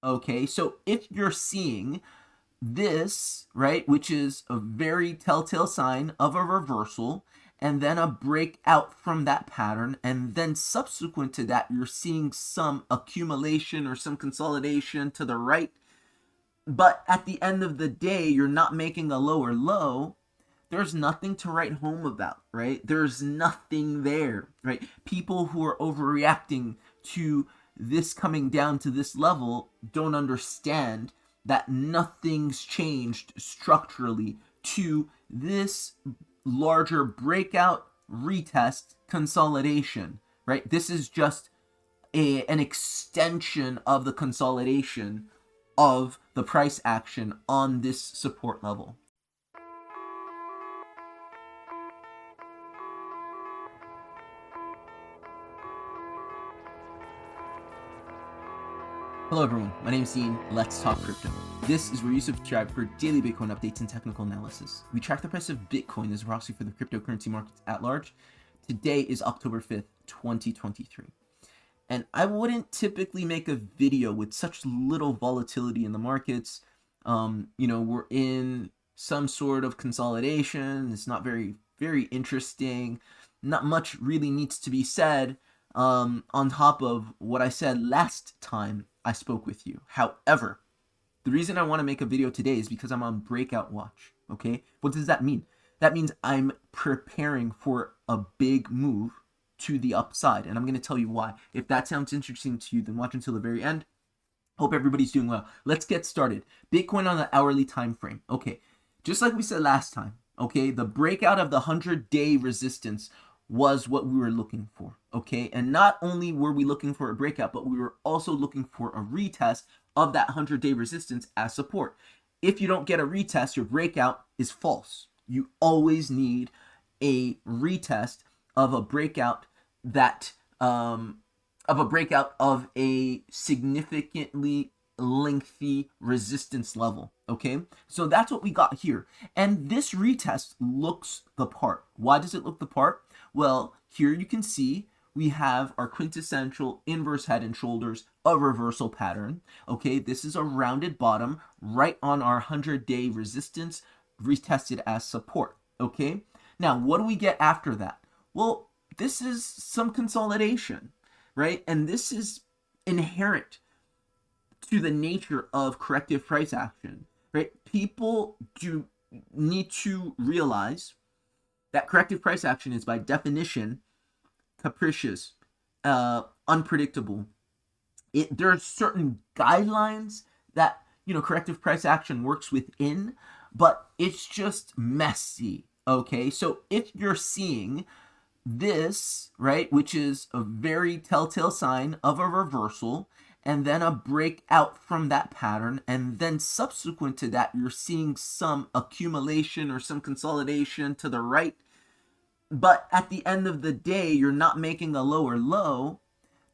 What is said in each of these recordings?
Okay, so if you're seeing this, right, which is a very telltale sign of a reversal, and then a breakout from that pattern, and then subsequent to that, you're seeing some accumulation or some consolidation to the right, but at the end of the day, you're not making a lower low, there's nothing to write home about, right? There's nothing there, right? People who are overreacting to this coming down to this level don't understand that nothing's changed structurally to this larger breakout, retest, consolidation, right? This is just an extension of the consolidation of the price action on this support level. Hello everyone, my name is Dean. Let's talk crypto. This is where you subscribe for daily Bitcoin updates and technical analysis. We track the price of Bitcoin as a proxy for the cryptocurrency markets at large. Today is October 5th, 2023. And I wouldn't typically make a video with such little volatility in the markets. We're in some sort of consolidation. It's not very interesting. Not much really needs to be said on top of what I said last time I spoke with you. However, the reason I want to make a video today is because I'm on breakout watch. Okay, what does that mean? That means I'm preparing for a big move to the upside, and I'm going to tell you why. If that sounds interesting to you, then watch until the very end. Hope everybody's doing well. Let's get started. Bitcoin on the hourly time frame. Okay, just like we said last time, okay, the breakout of the 100-day resistance was what we were looking for, okay? And not only were we looking for a breakout, but we were also looking for a retest of that 100-day resistance as support. If you don't get a retest, your breakout is false. You always need a retest of a breakout that of a significantly lengthy resistance level. Okay, so that's what we got here, and this retest looks the part. Why does it look the part? Well, here you can see we have our quintessential inverse head and shoulders, a reversal pattern. Okay, this is a rounded bottom right on our 100-day resistance, retested as support. Okay, now what do we get after that? Well, this is some consolidation, right? And this is inherent to the nature of corrective price action, right? People do need to realize that corrective price action is by definition capricious, unpredictable. There are certain guidelines that corrective price action works within, but it's just messy. Okay, so if you're seeing this, right, which is a very telltale sign of a reversal, and then a breakout from that pattern, and then subsequent to that, you're seeing some accumulation or some consolidation to the right, but at the end of the day, you're not making a lower low,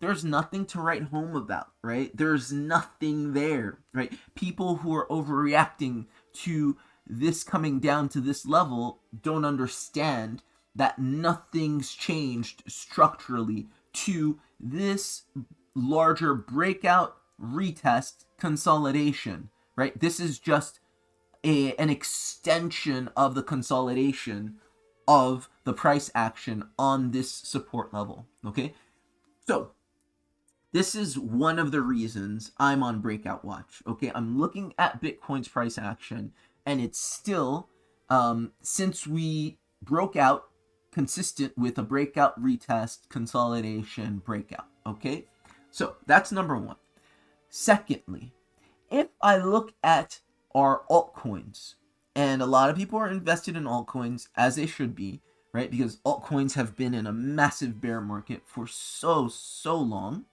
there's nothing to write home about, right? There's nothing there, right? People who are overreacting to this coming down to this level don't understand that nothing's changed structurally to this larger breakout, retest, consolidation, right? This is just an extension of the consolidation of the price action on this support level, okay? So this is one of the reasons I'm on breakout watch, okay? I'm looking at Bitcoin's price action, and it's still, since we broke out, consistent with a breakout, retest, consolidation, breakout, okay? So that's number one. Secondly, if I look at our altcoins, and a lot of people are invested in altcoins, as they should be, right? Because altcoins have been in a massive bear market for so long.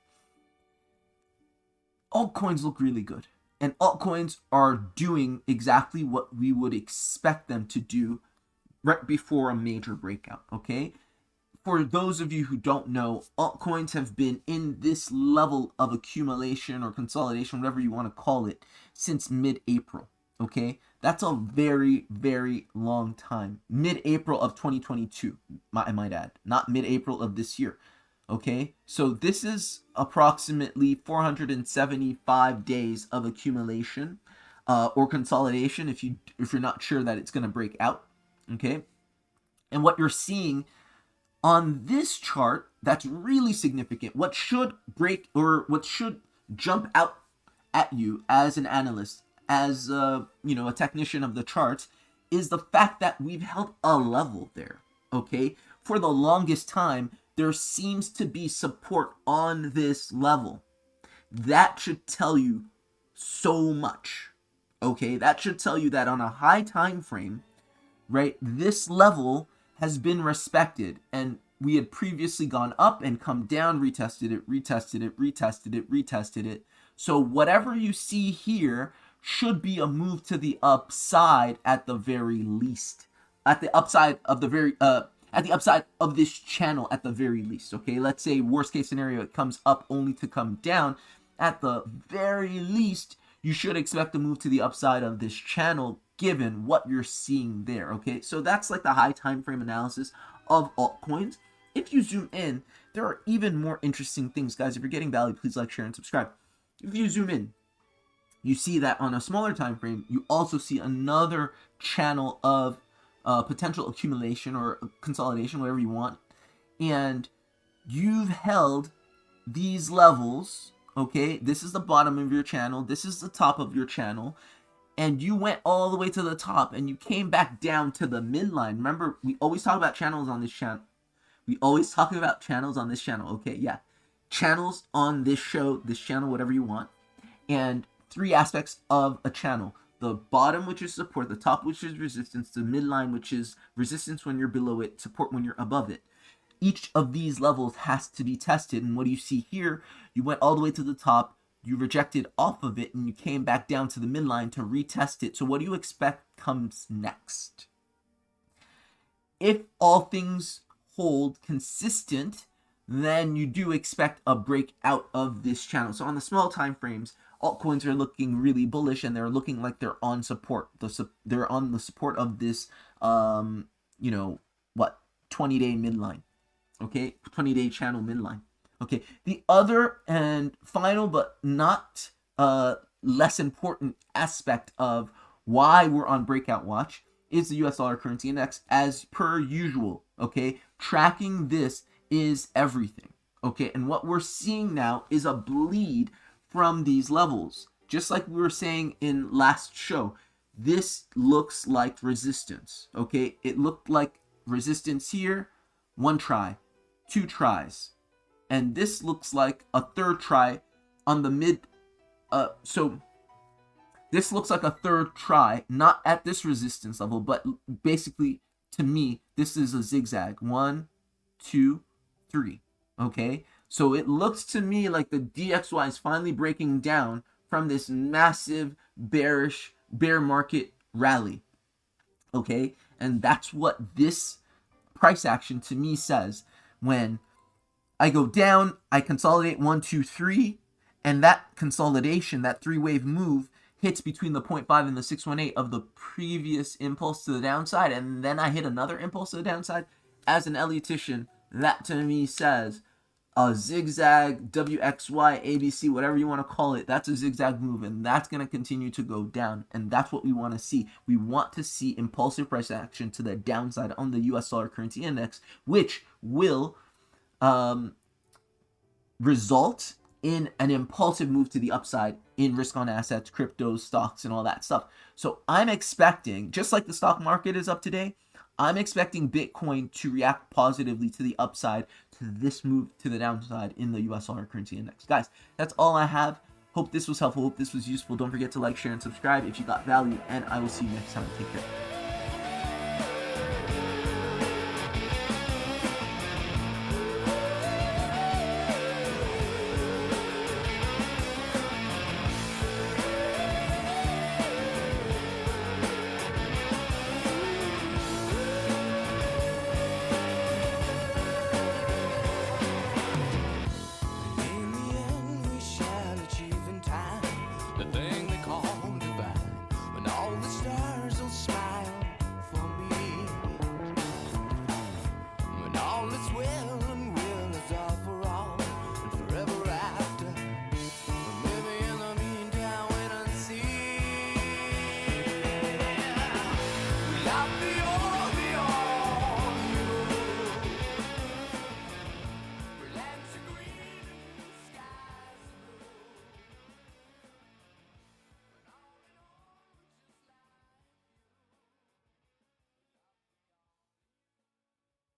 Altcoins look really good. And altcoins are doing exactly what we would expect them to do right before a major breakout, okay? For those of you who don't know, altcoins have been in this level of accumulation or consolidation, whatever you want to call it, since mid-April, okay? That's a very long time. Mid-April of 2022, I might add, not mid-April of this year. Okay, so this is approximately 475 days of accumulation or consolidation if you're not sure that it's going to break out. Okay, and what you're seeing on this chart that's really significant, what should break or what should jump out at you as an analyst, as a technician of the charts, is the fact that we've held a level there. Okay, for the longest time there seems to be support on this level. That should tell you so much. Okay, that should tell you that on a high time frame, right, this level has been respected, and we had previously gone up and come down, retested it, retested it, retested it, retested it. So whatever you see here should be a move to the upside at the very least, at the upside of this channel at the very least. Okay, let's say worst case scenario it comes up only to come down. At the very least, you should expect a move to the upside of this channel given what you're seeing there. Okay, so that's like the high time frame analysis of altcoins. If you zoom in, there are even more interesting things, guys. If you're getting value, please like, share, and subscribe. If you zoom in, you see that on a smaller time frame, you also see another channel of potential accumulation or consolidation, whatever you want, and you've held these levels. Okay, this is the bottom of your channel, this is the top of your channel, and you went all the way to the top and you came back down to the midline. Remember, we always talk about channels on this channel. Okay, yeah, channels on this show, this channel, whatever you want. And three aspects of a channel: the bottom, which is support; the top, which is resistance; the midline, which is resistance when you're below it, support when you're above it. Each of these levels has to be tested, and what do you see here? You went all the way to the top, you rejected off of it, and you came back down to the midline to retest it. So what do you expect comes next? If all things hold consistent, then you do expect a breakout of this channel. So on the small time frames, altcoins are looking really bullish, and they're looking like they're on support. They're on the support of this 20-day midline. Okay, 20-day channel midline. Okay, the other and final but not less important aspect of why we're on breakout watch is the US dollar currency index, as per usual. Okay, tracking this is everything. Okay, and what we're seeing now is a bleed from these levels. Just like we were saying in last show, this looks like resistance. Okay, it looked like resistance here, one try, two tries, and this looks like a third try on the mid. So this looks like a third try, not at this resistance level, but basically to me this is a zigzag. 1, 2, 3. Okay, so it looks to me like the DXY is finally breaking down from this massive bear market rally. Okay, and that's what this price action to me says. When I go down, I consolidate 1, 2, 3, and that consolidation, that three-wave move, hits between the 0.5 and the 618 of the previous impulse to the downside, and then I hit another impulse to the downside. As an Elliottician, that to me says a zigzag, WXY, ABC, whatever you want to call it, that's a zigzag move, and that's going to continue to go down, and that's what we want to see. We want to see impulsive price action to the downside on the US dollar currency index, which will result in an impulsive move to the upside in risk on assets, cryptos, stocks, and all that stuff. So I'm expecting, just like the stock market is up today, I'm expecting Bitcoin to react positively to the upside to this move to the downside in the US dollar currency index. Guys, that's all I have. Hope this was helpful. Hope this was useful. Don't forget to like, share, and subscribe if you got value, and I will see you next time. Take care.